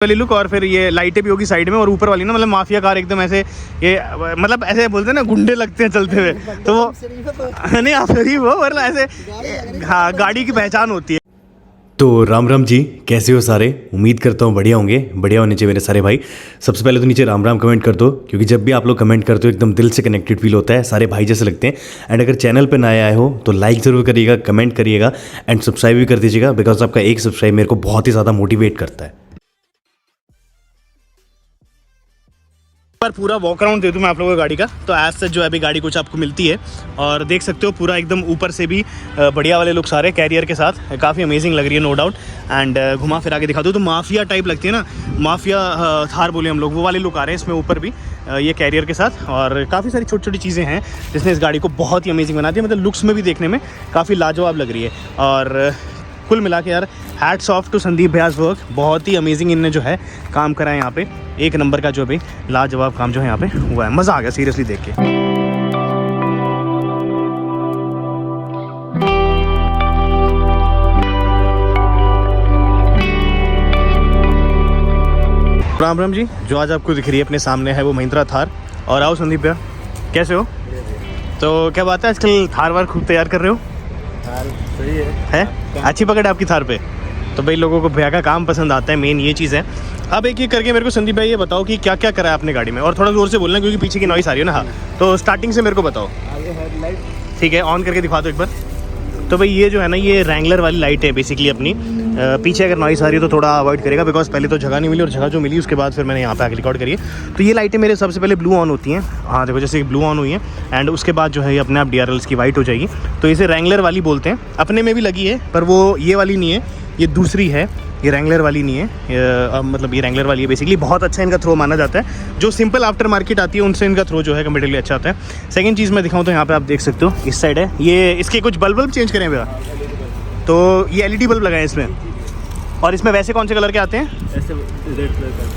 वाली लुक, और फिर ये लाइटें भी होगी साइड में, और ऊपर वाली ना मतलब माफिया कार एकदम ऐसे, ये मतलब ऐसे बोलते हैं ना गुंडे लगते हैं चलते हुए, तो वो नहीं आप शरीफ हो वरना ऐसे, हाँ गाड़ी की पहचान होती है। तो राम राम जी, कैसे हो सारे? उम्मीद करता हूँ बढ़िया होंगे। बढ़िया होने चाहिए मेरे सारे भाई। सबसे पहले तो नीचे राम राम कमेंट कर दो, क्योंकि जब भी आप लोग कमेंट करते हो एकदम दिल से कनेक्टेड फील होता है, सारे भाई जैसे लगते हैं। एंड अगर चैनल पर नए आए हो तो लाइक ज़रूर करिएगा, कमेंट करिएगा एंड सब्सक्राइब भी कर दीजिएगा, बिकॉज आपका एक सब्सक्राइब मेरे को बहुत ही ज़्यादा मोटिवेट करता है। पर पूरा वॉक अराउंड दे दूँ मैं आप लोगों को गाड़ी का, तो एज सच जो है अभी गाड़ी कुछ आपको मिलती है, और देख सकते हो पूरा एकदम ऊपर से भी बढ़िया वाले लुक सारे कैरियर के साथ, काफ़ी अमेजिंग लग रही है नो डाउट। एंड घुमा फिरा के दिखा दूँ तो माफिया टाइप लगती है ना, माफिया थार बोले हम लोग, वो वाले लुक आ रहे हैं इसमें ऊपर भी ये कैरियर के साथ, और काफ़ी सारी छोटी छोटी चीज़ें हैं जिसने इस गाड़ी को बहुत ही अमेजिंग बना दिया, मतलब लुक्स में भी देखने में काफ़ी लाजवाब लग रही है। और कुल मिला के यार हैट्स ऑफ टू संदीप भैयास वर्क, बहुत ही अमेजिंग इनने जो है काम करा है यहाँ पे, एक नंबर का जो भी लाजवाब काम जो है यहाँ पे हुआ है, मज़ा आ गया सीरियसली देख के। राम राम जी, जो आज आपको दिख रही है अपने सामने है वो महिंद्रा थार। और आओ संदीप भैया, कैसे हो? तो क्या बात है, आजकल थार वार खूब तैयार कर रहे हो? सही है? अच्छी पकड़ है आपकी थार पे, तो भाई लोगों को भैया का काम पसंद आता है, मेन ये चीज़ है। अब एक एक करके मेरे को संदीप भाई ये बताओ कि क्या क्या करा है आपने गाड़ी में, और थोड़ा जोर से बोलना क्योंकि पीछे की नॉइस आ रही है ना। हाँ, तो स्टार्टिंग से मेरे को बताओ। आगे हेडलाइट ठीक है, ऑन करके दिखा दो एक बार। तो भाई ये जो है ना, ये रैंगलर वाली लाइट है बेसिकली अपनी। पीछे अगर नॉइस आ रही है तो थोड़ा अवॉइड करेगा, बिकॉज पहले तो जगह नहीं मिली, और जगह जो मिली उसके बाद फिर मैंने यहाँ पे आके रिकॉर्ड करी है। तो ये लाइटें मेरे सबसे पहले ब्लू ऑन होती हैं, हाँ देखो जैसे ब्लू ऑन हुई है, एंड उसके बाद जो है ये अपने आप DRLs की वाइट हो जाएगी। तो इसे रैंगलर वाली बोलते हैं, अपने में भी लगी है पर वो ये वाली नहीं है, ये दूसरी है, ये रैंगलर वाली नहीं है। मतलब ये रैंगलर वाली है बेसिकली। बहुत अच्छा इनका थ्रो माना जाता है, जो सिंपल आफ्टर मार्केट आती है उनसे इनका थ्रो जो है कंपेरेटिवली अच्छा आता है। सेकंड चीज़ मैं दिखाऊँ तो यहाँ पे आप देख सकते हो इस साइड है, ये इसके कुछ बल्ब चेंज करें भैया, तो ये LED बल्ब लगाए इसमें। और इसमें वैसे कौन से कलर के आते हैं? ऐसे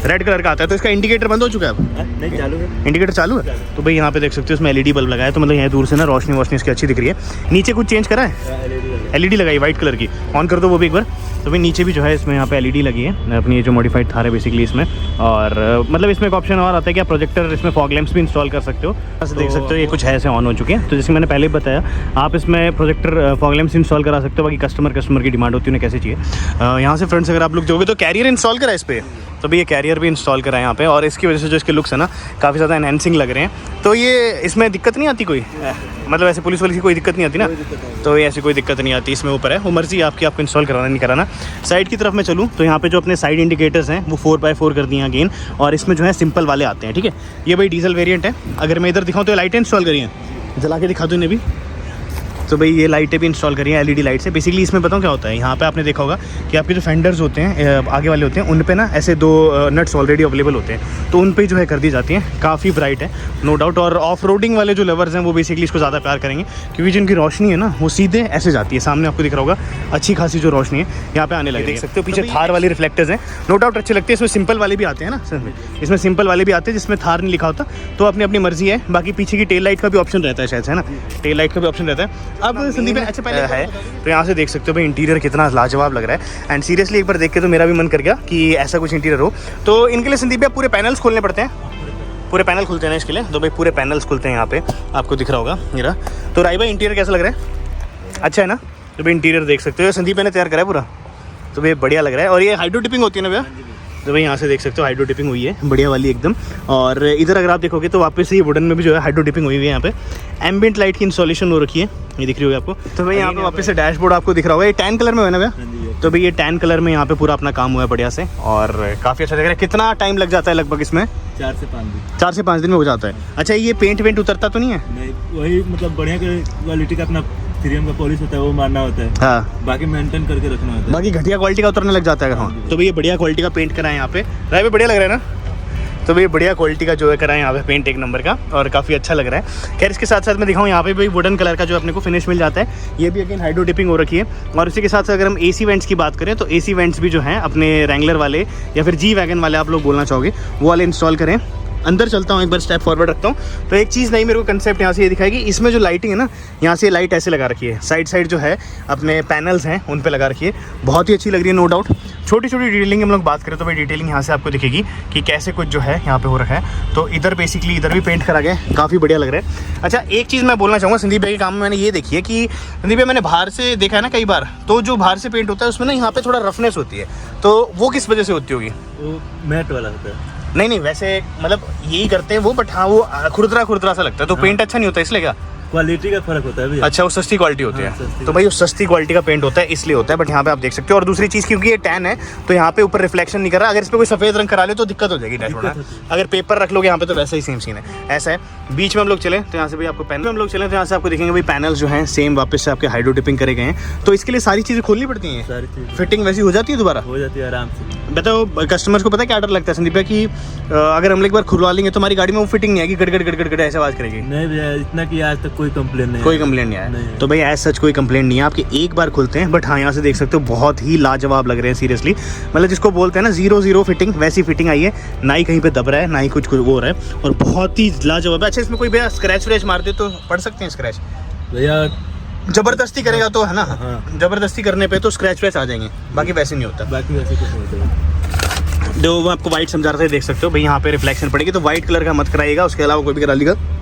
रेड कलर का आता है। तो इसका इंडिकेटर बंद हो चुका है अब? नहीं, चालू है। इंडिकेटर चालू है। तो भाई यहाँ पे देख सकते हो इसमें LED बल्ब लगाया है, तो मतलब यहाँ दूर से ना रोशनी इसकी अच्छी दिख रही है। नीचे कुछ चेंज करा है? LED लगाई वाइट कलर की, ऑन कर दो वो भी एक बार। तो भाई नीचे भी जो है इसमें यहाँ पे LED लगी है अपनी, ये जो मॉडिफाइड थार है बेसिकली इसमें। और मतलब इसमें एक ऑप्शन और आता है कि आप प्रोजेक्टर इसमें फॉग लैंप्स भी इंस्टॉल कर सकते हो। बस देख सकते हो ये कुछ है ऐसे ऑन हो चुके हैं। तो जैसे मैंने पहले बताया, आप इसमें प्रोजेक्टर फॉग लैंप्स इंस्टॉल करा सकते हो, बाकी कस्टमर की डिमांड होती है उन्हें कैसे चाहिए। यहाँ से फ्रेंड्स अगर आप लोग दोगे तो कैरियर इंस्टॉल करा है इस पर, तो भाई ये कैरियर भी इंस्टॉल करा है यहाँ पे, और इसकी वजह से जो इसके लुक्स है ना काफ़ी ज़्यादा एनहेंसिंग लग रहे हैं। तो ये इसमें दिक्कत नहीं आती कोई, मतलब ऐसे पुलिस वाली की कोई दिक्कत नहीं आती ना? तो ये ऐसी कोई दिक्कत नहीं आती, इसमें ऊपर है वो मर्जी आपकी, आपको इंस्टॉल कराना नहीं कराना। साइड की तरफ मैं चलूँ तो यहाँ पे जो अपने साइड इंडिकेटर्स हैं वो 4x4 कर दिए हैं अगेन, और इसमें जो है सिंपल वाले आते हैं। ठीक है, ये भाई डीजल वेरिएंट है। अगर मैं इधर दिखाऊँ तो लाइटें इंस्टॉल करी हैं, जला के दिखा दूँ इन्हें भी। तो भाई ये लाइटें भी इंस्टॉल करी हैं LED लाइट से। बेसिकली इसमें बताऊँ क्या होता है, यहाँ पे आपने देखा होगा कि आपके जो फेंडर्स होते हैं आगे वाले होते हैं, उन पे ना ऐसे 2 नट्स ऑलरेडी अवेलेबल होते हैं, तो उन पे जो है कर दी जाती हैं। काफ़ी ब्राइट है नो डाउट, और ऑफ रोडिंग वाले जो लवर्स हैं वो बेसिकली इसको ज़्यादा प्यार करेंगे, क्योंकि जिनकी रोशनी है ना वो सीधे ऐसे जाती है। सामने आपको दिख रहा होगा अच्छी खासी जो रोशनी है यहाँ पे आने लगी, देख सकते हो पीछे थार वाली रिफ्लेक्टर्स हैं, नो डाउट अच्छे लगते हैं। इसमें सिंपल वाले भी आते हैं ना, इसमें सिंपल वाले भी आते हैं जिसमें थार नहीं लिखा होता, तो अपनी अपनी मर्जी है। बाकी पीछे की टेल लाइट का भी ऑप्शन रहता है शायद, है ना? टेल लाइट का भी ऑप्शन रहता है। अब संदीप अच्छा पहले है, तो यहाँ से देख सकते हो भाई इंटीरियर कितना लाजवाब लग रहा है, एंड सीरियसली एक बार देख के तो मेरा भी मन कर गया कि ऐसा कुछ इंटीरियर हो। तो इनके लिए संदीप भैया पूरे पैनल्स खोलने पड़ते हैं, पूरे पैनल खुलते हैं ना इसके लिए, तो भाई पूरे पैनल्स खुलते हैं यहाँ पे, आपको दिख रहा होगा मेरा। तो राय भाई इंटीरियर कैसा लग रहा है? अच्छा है ना? तो भाई इंटीरियर देख सकते हो संदीप ने तैयार करा है पूरा, तो भाई बढ़िया लग रहा है। और ये हाइड्रो टिपिंग होती है ना भैया, तो भाई यहाँ से देख सकते हो हाइड्रो टिपिंग हुई है बढ़िया वाली एकदम। और इधर अगर आप देखोगे तो वापस से ये वुडन में भी जो है हाइड्रो टिपिंग हुई है। यहाँ पे एम्बिएंट लाइट की इंस्टॉलेशन हो रखी है, ये दिख रही होगी आपको। तो भाई यहाँ पे वापस से डैशबोर्ड आपको दिख रहा होगा, ये टैन कलर में है ना भैया? तो भाई ये टैन कलर में यहाँ पे पूरा अपना काम हुआ है बढ़िया से, और काफ़ी अच्छा लग रहा है। कितना टाइम लग जाता है लगभग इसमें? 4 से 5 दिन। 4 से 5 दिन में हो जाता है। अच्छा, ये पेंट उतरता तो नहीं है? नहीं, वही मतलब बढ़िया क्वालिटी का अपना 3M का पॉलिश होता है, वो मारना होता है। हाँ, बाकी मेंटेन करके रखना होता है। बाकी घटिया क्वालिटी का उतरने लग जाता है। हाँ, तो भाई ये बढ़िया क्वालिटी का पेंट करा है यहाँ पे, राय बढ़िया लग रहा है ना? तो भाई बढ़िया क्वालिटी का जो है करा है यहाँ पे पेंट एक नंबर का, और काफ़ी अच्छा लग रहा है। खैर इसके साथ साथ मैं दिखाऊँ यहाँ पे भाई वुडन कलर का जो अपने को फिनिश मिल जाता है, ये भी अगेन हाइड्रो टिपिंग हो रखी है। और इसी के साथ अगर हम AC वेंट्स की बात करें तो AC वेंट्स भी जो हैं अपने रैंगलर वाले या फिर G वैगन वाले आप लोग बोलना चाहोगे वो वाले इंस्टॉल करें। अंदर चलता हूँ, एक बार स्टेप फॉरवर्ड रखता हूँ। तो एक चीज़ नहीं मेरे को कंसेप्ट यहाँ से ये दिखाएगी, इसमें जो लाइटिंग है ना, यहाँ से लाइट ऐसे लगा रखी है, साइड साइड जो है अपने पैनल्स हैं उन पे लगा रखी है, बहुत ही अच्छी लग रही है नो डाउट। छोटी छोटी डिटेलिंग हम लोग बात करें तो भाई डिटेलिंग यहाँ से आपको दिखेगी कि कैसे कुछ जो है यहाँ पे हो रखा है। तो इधर बेसिकली इधर भी पेंट करा गया है, काफ़ी बढ़िया लग रहा है। अच्छा एक चीज़ मैं बोलना चाहूँगा संदीप भाई के काम में मैंने ये देखी है कि संदीप भाई मैंने बाहर से देखा है ना कई बार, तो जो बाहर से पेंट होता है उसमें ना यहाँ पे थोड़ा रफनेस होती है, तो वो किस वजह से होती होगी? वो मैट वाला होता है। नहीं वैसे मतलब यही करते हैं वो, बट हाँ वो खुरदरा सा लगता है, तो पेंट अच्छा नहीं होता इसलिए क्या? क्वालिटी का फर्क होता है भैया। अच्छा वो सस्ती क्वालिटी होती हाँ, है, तो भाई वो सस्ती क्वालिटी का पेंट होता है इसलिए होता है, बट यहाँ पे आप देख सकते हो। और दूसरी चीज़ क्योंकि ये टैन है तो यहाँ पे ऊपर रिफ्लेक्शन नहीं कर रहा, अगर इस पे कोई सफ़ेद रंग करा ले तो दिक्कत हो जाएगी डैशबोर्ड। अगर पेपर रख लोगे यहाँ पे तो वैसा ही सेम सीन है, ऐसा है। बीच में हम लोग चले तो यहाँ से भाई आपको पैनल, हम लोग चले तो यहाँ से आपको देखेंगे भाई पैनल्स जो हैं सेम वापस से आपके हाइड्रो डिपिंग करे गए हैं, तो इसके लिए सारी चीज़ें खोलनी पड़ती हैं, सारी चीज़ फिटिंग वैसी हो जाती है दोबारा? हो जाती है आराम से। बताओ कस्टमर्स को पता है क्या डर लगता है संदीप भाई कि अगर हम एक बार खुलवा लेंगे तो हमारी गाड़ी में वो फिटिंग नहीं आएगी, गड़गड़ ऐसे आवाज़ करेगी? नहीं भैया, इतना कि आज तक कोई कंप्लेन नहीं, कोई कंप्लेंट नहीं आया नहीं। तो भाई एज सच कोई कंप्लेंट नहीं है आपके, एक बार खुलते हैं। बट हाँ यहाँ से देख सकते हो बहुत ही लाजवाब लग रहे हैं सीरियसली, मतलब जिसको बोलते हैं ना 0-0 फिटिंग, वैसी फिटिंग आई है, ना ही कहीं पे दब रहा है ना ही कुछ वो हो रहा है, और बहुत ही लाजवाब है। अच्छा इसमें कोई भैया स्क्रैच व्रैच मारते तो पड़ सकते हैं स्क्रैच? भैया जबरदस्ती करेगा तो है ना, हाँ। जबरदस्ती करने पे तो स्क्रैच व्रैच आ जाएंगे, बाकी वैसे नहीं होता। बाकी वैसे कुछ नहीं होता। जो मैं आपको वाइट समझा रहा था, देख सकते हो भाई यहाँ पे रिफ्लेक्शन पड़ेगी, तो वाइट कलर का मत कराइएगा, उसके अलावा कोई भी करा लीजिएगा।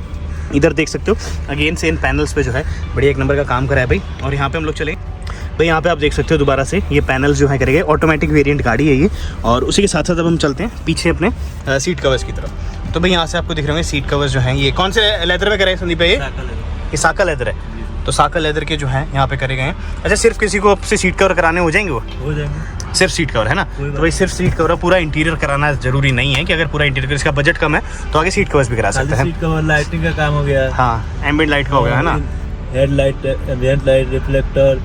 इधर देख सकते हो अगेन सेम पैनल्स पे जो है बढ़िया एक नंबर का काम करा है भाई। और यहाँ पे हम लोग चले भाई, यहाँ पे आप देख सकते हो दोबारा से ये पैनल्स जो है करेंगे, ऑटोमेटिक वेरिएंट गाड़ी है ये। और उसी के साथ साथ अब हम चलते हैं पीछे अपने सीट कवर्स की तरफ। तो भाई यहाँ से आपको दिख रहे होंगे सीट कवर्स जो हैं, ये कौन से लेदर में करे संदीप भाई? ये साका लेदर है, तो साका लेदर के जो है यहाँ पे करे गए हैं। अच्छा सिर्फ किसी को आपसे सीट कवर कराने हो जाएंगे? वो हो जाएंगे, सिर्फ सीट कवर है ना, तो भाई सिर्फ सीट कवर, पूरा इंटीरियर कराना जरूरी नहीं है कि अगर पूरा इंटीरियर इसका बजट कम है तो आगे सीट कवर्स भी करा सकते हैं। सीट कवर, लाइटिंग का काम हो गया, हाँ एम्बिएंट लाइट का हो गया है ना, headlight, ambient light, reflector,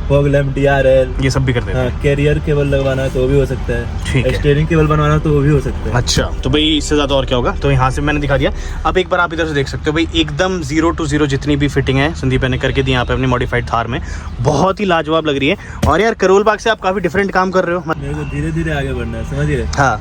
fog lamp, DRL, ये सब भी कर देते हैं। हाँ, कैरियर केबल लगवाना है तो वो भी हो सकता ठीक है, है। स्टीयरिंग केबल बनवाना है तो वो भी हो सकता है। अच्छा तो भाई इससे ज़्यादा और क्या होगा, तो यहाँ से मैंने दिखा दिया। अब एक बार आप इधर से देख सकते हो भाई एकदम 0-0 जितनी भी फिटिंग है संदीप ने करके दी यहाँ पे अपनी मॉडिफाइड थार में, बहुत ही लाजवाब लग रही है। और यार करोल बाग से आप काफ़ी डिफरेंट काम कर रहे हो। मेरे को धीरे धीरे आगे बढ़ना है, समझिए। हाँ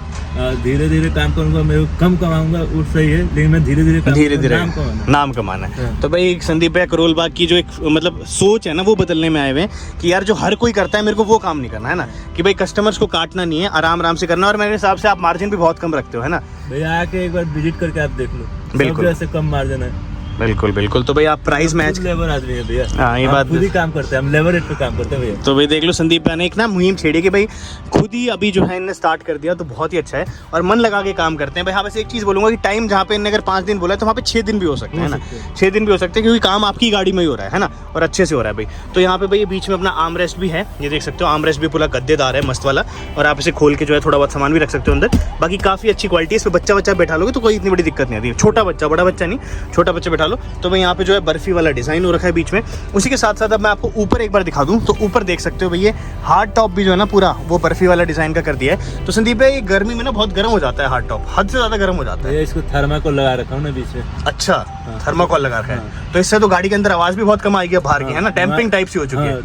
धीरे धीरे काम करूंगा, मेरे को कम कमाऊंगा वो सही है, लेकिन मैं धीरे धीरे नाम कमाना है। हाँ। तो भाई संदीप भाई करोल बाग की जो एक मतलब सोच है ना वो बदलने में आए हुए हैं कि यार जो हर कोई करता है मेरे को वो काम नहीं करना है ना, कि भाई कस्टमर्स को काटना नहीं है, आराम से करना। और मेरे हिसाब से आप मार्जिन भी बहुत कम रखते हो है ना भैया, आके एक बार विजिट करके आप देख लो, बिल्कुल। सब ऐसे कम मार्जिन है। बिल्कुल तो भाई आप प्राइस मैच, लेबर आदमी है भैया, हाँ ये बात खुद ही काम करते हैं, हम लेबर रेट पे काम करते हैं भैया। तो भाई देख लो संदीप भाई ने एक ना मुहिम छेड़ी कि भाई खुद ही अभी जो है इन्हें स्टार्ट कर दिया, तो बहुत ही अच्छा है और मन लगा के काम करते हैं भाई। हाँ बस एक चीज़ बोलूँगा कि टाइम जहाँ पे इन्हें अगर 5 दिन बोला है तो वहाँ पे 6 दिन भी हो सकते हैं ना, 6 दिन भी हो सकते हैं, क्योंकि काम आपकी गाड़ी में ही हो रहा है ना, और अच्छे से हो रहा है भाई। तो यहाँ पे भाई ये बीच में अपना आर्म रेस्ट भी है, ये देख सकते हो आर्म रेस्ट भी पूरा गद्देदार है मस्त वाला, और आप इसे खोल के जो है थोड़ा बहुत सामान भी रख सकते हो अंदर। बाकी काफ़ी अच्छी क्वालिटी है, इस पर बच्चा बैठा लोगे तो कोई इतनी बड़ी दिक्कत नहीं आती है, छोटा बच्चा बड़ा बच्चा नहीं, छोटा बच्चा बैठा लो। तो भाई यहाँ पे जो है बर्फी वाला डिजाइन हो रखा है बीच में। उसी के साथ साथ अब मैं आपको ऊपर एक बार दिखा दूं, तो ऊपर देख सकते हो भैया हार्ड टॉप भी जो है ना पूरा वो बर्फी वाला डिजाइन का कर दिया है। तो संदीप भाई ये गर्मी में ना बहुत गर्म हो जाता है हार्ड टॉप, हद से ज्यादा गर्म हो जाता है। भैया इसको थर्माकोल लगा रखा हूँ ना बीच में। अच्छा थर्माकोल लगा रखा है, तो इससे तो गाड़ी के अंदर आवाज भी बहुत कम आएगी बाहर की है ना, डैम्पिंग टाइप सी हो चुकी है,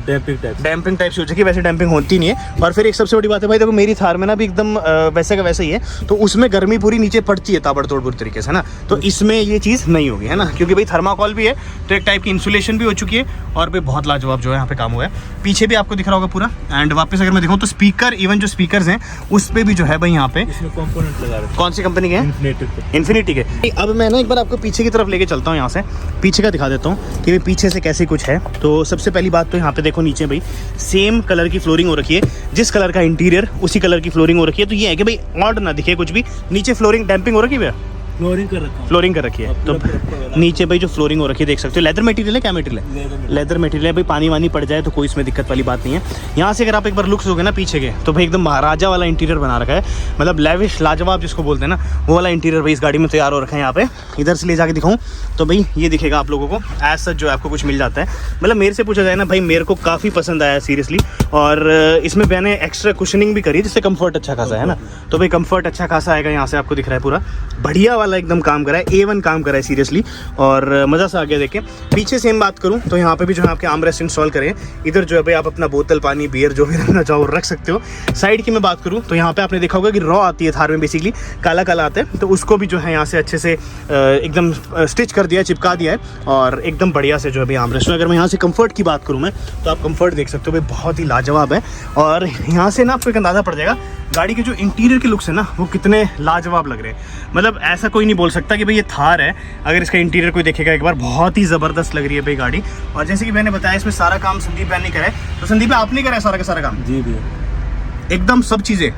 डैम्पिंग टाइप से हो चुकी है, वैसे डैम्पिंग होती नहीं है। और फिर एक सबसे बड़ी बात है भाई, देखो मेरी थार में ना भी एकदम वैसे का वैसा ही है, तो उसमें गर्मी पूरी नीचे पड़ती है ताबड़तोड़ पूरी तरीके से ना, तो इसमें ये चीज़ नहीं होगी है ना, क्योंकि भाई थर्माकोल भी है तो एक टाइप की इंसुलेशन भी हो चुकी है, और भी बहुत लाजवाब जो है यहाँ पे काम हुआ है। पीछे भी आपको दिख रहा होगा पूरा। एंड वापस अगर मैं दिखाऊँ तो स्पीकर, इवन जो स्पीकर्स हैं उस पर भी जो है भाई यहाँ पे इसमें कंपोनेंट लगा रखे। कौन सी कंपनी के हैं? इन्फिनिटी के। अब मैं ना एक बार आपको पीछे की तरफ लेके चलता हूँ, यहाँ से पीछे का दिखा देता हूँ कि भाई पीछे से कैसे कुछ है। तो सबसे पहली बात तो यहाँ पे देखो नीचे भाई सेम कलर की फ्लोरिंग हो रखी है, जिस कलर का इंटीरियर उसी कलर की फ्लोरिंग हो रखी है। तो ये है कि भाई ऑड ना दिखे कुछ भी, नीचे फ्लोरिंग डैम्पिंग हो रखी है, फ्लोरिंग कर रखी है। तो नीचे भाई जो फ्लोरिंग हो रखी है देख सकते हो, लेदर मटेरियल है, क्या मटेरियल है? लेदर मटेरियल है भाई, पानी वानी पड़ जाए तो कोई इसमें दिक्कत वाली बात नहीं है। यहाँ से अगर आप एक बार लुक्स होगे ना पीछे के, तो भाई एकदम महाराजा वाला इंटीरियर बना रखा है, मतलब लेविश लाजवाब जिसको बोलते हैं ना, वो वाला इंटीरियर भाई इस गाड़ी में तैयार हो रखा है। यहाँ पे इधर से ले जाके दिखाऊँ तो भाई ये दिखेगा आप लोगों को एज सच जो है आपको कुछ मिल जाता है। मतलब मेरे से पूछा जाए ना भाई, मेरे को काफ़ी पसंद आया सीरियसली, और इसमें मैंने एक्स्ट्रा कुशनिंग भी करी जिससे कंफर्ट अच्छा खासा है ना, तो भाई कंफर्ट अच्छा खासा आएगा। यहाँ से आपको दिख रहा है पूरा बढ़िया वाला वाला एकदम काम करा है, A1 काम करा है सीरियसली, और मज़ा सा आ गया देख के। पीछे सेम बात करूँ तो यहाँ पे भी जो है आपके आर्मरेस्ट इंस्टॉल करें। इधर जो है भाई आप अपना बोतल, पानी, बियर जो भी रखना चाहो रख सकते हो। साइड की मैं बात करूँ तो यहाँ पे आपने देखा होगा कि रॉ आती है थार में, बेसिकली काला काला आता है, तो उसको भी जो है यहाँ से अच्छे से एकदम स्टिच कर दिया है, चिपका दिया है, और एकदम बढ़िया से जो है भाई आर्मरेस्ट। अगर मैं यहाँ से कंफर्ट की बात करूँ मैं, तो आप कंफर्ट देख सकते हो भाई, बहुत ही लाजवाब है। और यहाँ से ना आपको एक अंदाज़ा पड़ जाएगा गाड़ी के जो इंटीरियर के लुक्स है ना वो कितने लाजवाब लग रहे हैं। मतलब ऐसा कोई नहीं बोल सकता कि भाई ये थार है, अगर इसका इंटीरियर कोई देखेगा एक बार, बहुत ही ज़बरदस्त लग रही है भाई गाड़ी। और जैसे कि मैंने बताया इसमें सारा काम संदीप भाई ने करा है। तो संदीप भाई आपने करा है सारा का सारा काम? जी भैया, एकदम सब चीज़ें,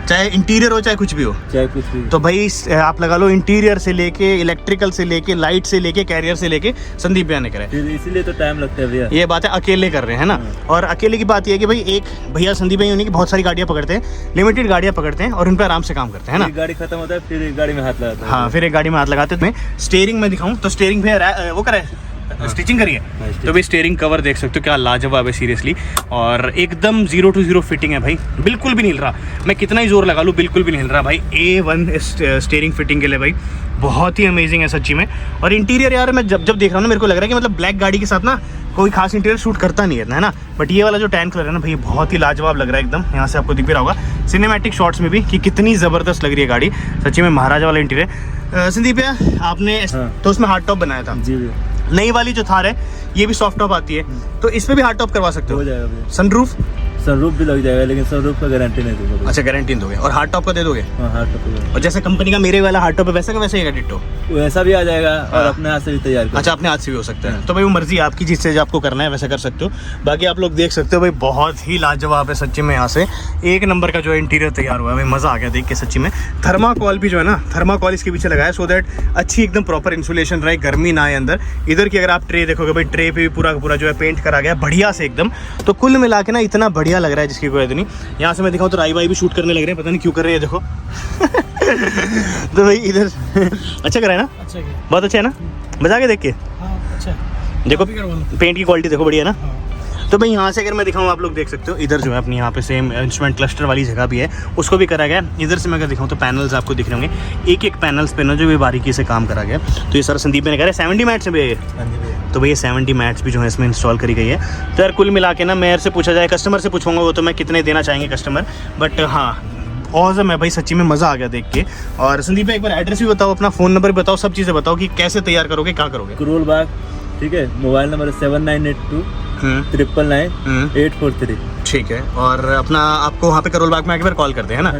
चाहे इंटीरियर हो चाहे कुछ भी हो, चाहे कुछ भी। तो भाई आप लगा लो इंटीरियर से लेके, इलेक्ट्रिकल से लेके, लाइट से लेके, कैरियर से लेके संदीप भैया ने करा है। इसीलिए तो टाइम लगता है भैया। ये बात है, अकेले कर रहे हैं ना। और अकेले की बात ये है कि भाई एक भैया संदीप भाई उन्हीं की बहुत सारी गाड़ियाँ पकड़ते हैं, लिमिटेड गाड़ियाँ पकड़ते हैं और उन पर आराम से काम करते हैं ना। गाड़ी खत्म होता है फिर एक गाड़ी में हाथ लगाते हैं। हाँ, फिर एक गाड़ी में हाथ लगाते हैं। स्टेयरिंग में दिखाऊं तो स्टेयरिंग भैया वो करा है, स्टिचिंग करी है। तो भाई स्टीयरिंग कवर देख सकते हो क्या लाजवाब है सीरियसली, और एकदम 0 to 0 फिटिंग है भाई, बिल्कुल भी नहीं हिल रहा। मैं कितना ही जोर लगा लूँ बिल्कुल भी नहीं हिल रहा भाई। A1 स्टीयरिंग फिटिंग के लिए भाई बहुत ही अमेजिंग है सच्ची में। और इंटीरियर यार मैं जब देख रहा हूँ ना, मेरे को लग रहा है कि मतलब ब्लैक गाड़ी के साथ ना कोई खास इंटीरियर शूट करता नहीं है ना, बट ये वाला जो टैन कलर है ना भाई बहुत ही लाजवाब लग रहा है एकदम। यहाँ से आपको दिख भी रहा होगा सिनेमैटिक शॉट्स में भी कि कितनी ज़बरदस्त लग रही है गाड़ी सच्ची में। महाराजा वाला इंटीरियर। संदीप भैया आपने तो उसमें हार्ड टॉप बनाया था। जी भैया। नई वाली जो थार है ये भी सॉफ्ट टॉप आती है, तो इस पे भी हार्ड टॉप करवा सकते हो? हो जाएगा भैया। सनरूफ? सनरूफ भी लग जाएगा, लेकिन सनरूफ का गारंटी नहीं दूंगा। अच्छा, गारंटी दोगे। और हार्ड टॉप का दे दोगे? हाँ, हार्ड टॉप। और जैसे कंपनी का मेरे वाला हार्ड टॉप है वैसा का वैसा ही डिट्टो? वैसा भी आ जाएगा और अपने हाथ से भी तैयार कर। अच्छा, अपने हाथ से भी हो सकता है। तो भाई वो मर्जी आपकी, जिससे आपको करना है वैसा कर सकते हो। बाकी आप लोग देख सकते हो भाई बहुत ही लाजवाब है सच्ची में। यहाँ से एक नंबर का जो है इंटीरियर तैयार हुआ है भाई, मज़ा आ गया देख के सच्ची में। थर्माकोल भी जो है ना, थर्माकोल इसके पीछे लगाया सो दैट अच्छी एकदम प्रॉपर इंसुलेशन रहे, गर्मी ना आए अंदर। इधर की अगर आप ट्रे देखोगे भाई, ट्रे पे भी पूरा पूरा जो है पेंट करा गया बढ़िया से एकदम। तो कुल मिला के ना इतना बढ़िया लग रहा है जिसकी कोई नहीं। यहाँ से मैं दिखाऊँ तो राई भाई भी शूट करने लग रहे हैं, पता नहीं क्यों कर रहे हैं, देखो। तो भाई इधर अच्छा करा है ना? अच्छा, बहुत अच्छा है ना, मजा आ गया देख के। हाँ, अच्छा देखो पेंट की क्वालिटी देखो, बढ़िया ना। तो भाई यहाँ से अगर मैं दिखाऊँ आप लोग देख सकते हो, इधर जो है अपनी यहाँ पे सेम इंस्ट्रूमेंट क्लस्टर वाली जगह भी है, उसको भी करा गया। इधर से मैं अगर दिखाऊँ तो पैनल्स आपको दिख रहे होंगे, एक एक पैनल्स पे ना जो भी बारीकी से काम करा गया। तो ये सारा संदीप ने कह रहे 70 मैट्स है भैया। तो भैया 70 मैट्स भी जो है इसमें इंस्टॉल करी गई है। तो यार कुल मिला के ना, मेयर से पूछा जाए, कस्टमर से पूछूंगा वो तो मैं कितने देना चाहेंगे कस्टमर, बट हाँ औसम है भाई सच्ची में, मज़ा आ गया देख के। और संदीप भाई एक बार एड्रेस भी बताओ, अपना फ़ोन नंबर भी बताओ, सब चीज़ें बताओ कि कैसे तैयार करोगे, क्या करोगे। करोल बाग, ठीक है। Mobile number 7982 999 843। ठीक है। और अपना आपको वहाँ पे करोल बाग में आके फिर कॉल करते हैं ना।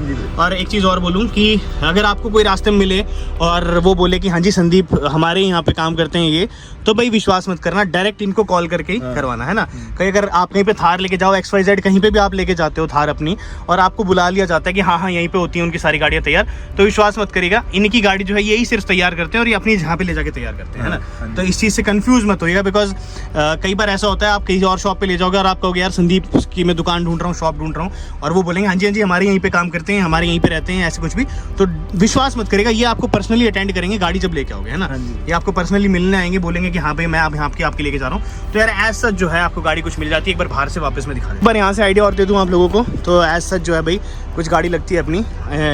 और एक चीज़ और बोलूँ कि अगर आपको कोई रास्ते में मिले और वो बोले कि हाँ जी संदीप हमारे यहाँ पे काम करते हैं ये, तो भाई विश्वास मत करना, डायरेक्ट इनको कॉल करके ही करवाना है ना। कहीं अगर आप कहीं पे थार लेके जाओ, XYZ कहीं पे भी आप लेके जाते हो थार अपनी, और आपको बुला लिया जाता है कि हाँ हाँ यहीं पे होती है उनकी सारी गाड़ियाँ तैयार, तो विश्वास मत करिएगा। इनकी गाड़ी जो है यही सिर्फ तैयार करते हैं और ये अपनी जहाँ पे ले जाके तैयार करते हैं ना। तो इस चीज़ से कंफ्यूज मत होइएगा, बिकॉज कई बार ऐसा होता है आप कहीं और शॉप पे ले जाओगे और आप कहोगे यार संदीप की मैं दुकान ढूंढ रहा हूँ, शॉप ढूंढ रहा हूँ, और वो बोलेंगे हाँ जी हमारे यहीं पे काम करते हैं, हमारे यहीं पे रहते हैं, ऐसे कुछ भी। तो विश्वास मत करेगा, ये आपको पर्सनली अटेंड करेंगे गाड़ी जब लेके आओगे, है ना। ये आपको पर्सनली मिलने आएंगे, बोलेंगे कि हाँ भाई मैं अब आपके लेके जा रहा हूँ। तो यार एज सच जो है आपको गाड़ी कुछ मिल जाती है। एक बार बाहर से वापस में दिखा दूँ, एक बार यहाँ से आइडिया और दे दूँ आप लोगों को। तो एज सच जो है भाई कुछ गाड़ी लगती है अपनी,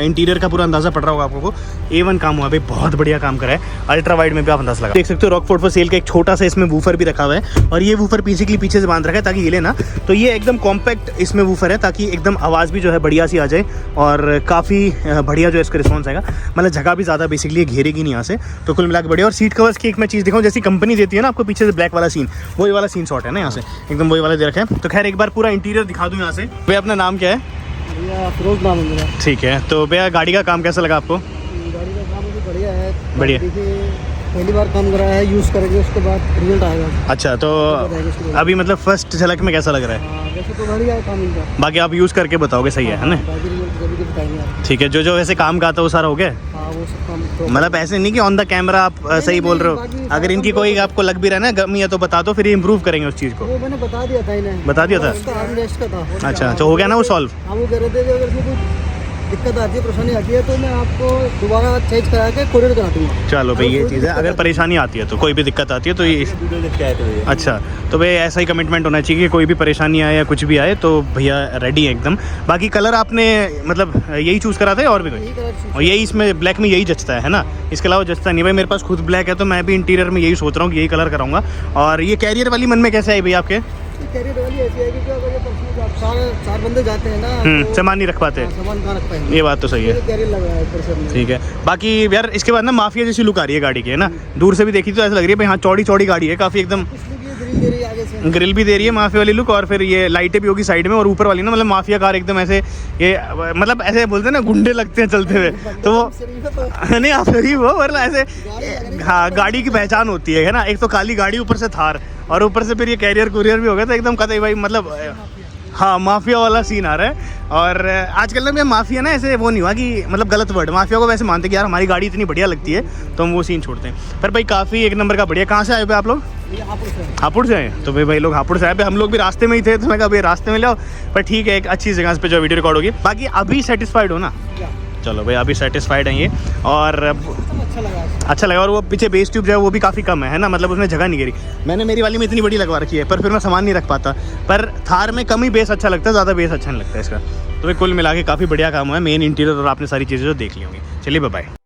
इंटीरियर का पूरा अंदाजा पड़ रहा होगा आपको। A1 काम हुआ भाई, बहुत बढ़िया काम करा है। अल्ट्रा वाइड में भी आप अंदाजा लगा देख सकते हो। रॉकफोर्ड फॉर सेल का एक छोटा सा इसमें वूफर भी रखा हुआ है, और ये वूफर पीछे से बांध रखा है ताकि हिले ना। तो ये एकदम कॉम्पैक्ट इसमें वूफर है ताकि एकदम आवाज़ भी जो है बढ़िया सी आ जाए, और काफ़ी बढ़िया जो है इसका रिस्पॉन्स आएगा। मतलब जगह भी ज़्यादा बेसिकली घेरेगी नहीं यहाँ से। तो कुल मिला के बढ़िया। और सीट कवर्स की एक मैं चीज़ दिखाऊँ, जैसी कंपनी देती है ना आपको पीछे से ब्लैक वाला सीन, वही वाला सीन शॉट है ना यहाँ से, एकदम वही वाला दे रखा है। तो खैर एक बार पूरा इंटीरियर दिखा दूँ यहाँ से। भैया अपना नाम क्या है? अफरोज नाम है मेरा। ठीक है। तो भैया गाड़ी का काम कैसा लगा आपको? गाड़ी का काम मुझे बढ़िया है। बढ़िया। देखिए पहली बार काम करा है, यूज़ करेंगे उसके बाद रिजल्ट आएगा। अच्छा, तो अभी मतलब फर्स्ट झलक में कैसा लग रहा है? वैसे तो बढ़िया है काम इनका, बाकी आप यूज़ करके बताओगे, सही है ना? बाकी रिजल्ट कभी बताएंगे आप। ठीक है। जो वैसे काम का था वो सारा हो गया? हाँ वो सब काम मतलब ऐसे नहीं कि ऑन द कैमरा आप सही बोल रहे हो। अगर इनकी कोई आपको लग भी रहा है ना गमी है तो बता दो, फिर इम्प्रूव करेंगे उस चीज़ को। वो मैंने बता दिया था इन्हें। बता दिया था? रेस्ट का था। अच्छा, तो हो गया ना वो सॉल्व? हाँ वो कह रहे थे कि अगर इसमें कोई दिक्कत आती है, परेशानी आती है, तो मैं आपको दोबारा चेंज करा के कोरियर करा दूंगा। चलो भाई, ये कोई चीज़ है। दिक्कत अगर आती परेशानी आती है तो कोई भी दिक्कत आती है तो ये वीडियो देख के आए थे भैया। अच्छा, तो भाई ऐसा ही कमिटमेंट होना चाहिए कि कोई भी परेशानी आए या कुछ भी आए तो भैया रेडी है एकदम। बाकी कलर आपने मतलब यही चूज़ करा था या और भी कोई? यही कलर और यही इसमें ब्लैक में यही जचता है ना, इसके अलावा जचता नहीं। भाई मेरे पास खुद ब्लैक है तो मैं भी इंटीरियर में यही सोच रहा हूँ कि यही कलर कराऊंगा। और ये कैरियर वाली मन में कैसे आई भैया आपके? कैरियर वाली ऐसी है कि अगर ये पर्सनल आप चार बंदे जाते हैं ना तो सामान नहीं रख पाते। हाँ, सामान कहाँ रख पाएंगे? ये बात तो सही है। कैरियर लगा है ऊपर से हमने। ठीक है। बाकी यार इसके बाद ना माफिया जैसी लुक आ रही है गाड़ी की, है ना? दूर से भी देखी तो ऐसा लग रही है भाई हाँ चौड़ी चौड़ी गाड़ी है काफ़ी एकदम। इसलिए ग्रिल दे रही है आगे से, ग्रिल भी दे रही है माफिया वाली लुक, और फिर ये लाइटें भी होगी साइड में, और ऊपर वाली ना मतलब माफिया कार एकदम ऐसे, ये मतलब ऐसे बोलते हैं ना गुंडे लगते हैं चलते हुए, तो वो नहीं आप ही वो मतलब ऐसे हाँ गाड़ी की पहचान होती है ना। एक तो काली गाड़ी, ऊपर से थार, और ऊपर से फिर ये कैरियर कुरियर भी हो गया, तो एकदम कतई भाई मतलब हाँ माफिया वाला सीन आ रहा है। और आजकल ना मैं माफिया ना ऐसे वो नहीं हुआ कि मतलब गलत वर्ड, माफिया को वैसे मानते कि यार हमारी गाड़ी इतनी बढ़िया लगती है तो हम वो सीन छोड़ते हैं। पर भाई काफ़ी एक नंबर का बढ़िया। कहाँ से आए हुए आप लोग? ये हापुड़ से है। हापुड़ से आए? तो भाई लोग हापुड़ से आए, हम लोग भी रास्ते में ही थे तो मैं कहा भाई रास्ते में ले आओ। पर ठीक है, एक अच्छी जगह पे जो वीडियो रिकॉर्ड होगी। बाकी अभी सेटिस्फाइड हो ना? क्या? चलो भाई अभी सेटिस्फाइड हैं ये। और अच्छा लगा है। अच्छा लगा। और वो पीछे बेस ट्यूब जो है वो भी काफ़ी कम है ना, मतलब उसमें जगह नहीं गिरी। मैंने मेरी वाली में इतनी बड़ी लगवा रखी है पर फिर मैं सामान नहीं रख पाता। पर थार में कम ही बेस अच्छा लगता है, ज़्यादा बेस अच्छा नहीं लगता है इसका। तो भाई कुल मिला के काफ़ी बढ़िया काम हुआ है, मेन इंटीरियर और आपने सारी चीज़ें जो देख ली होंगी। चलिए बाय बाय।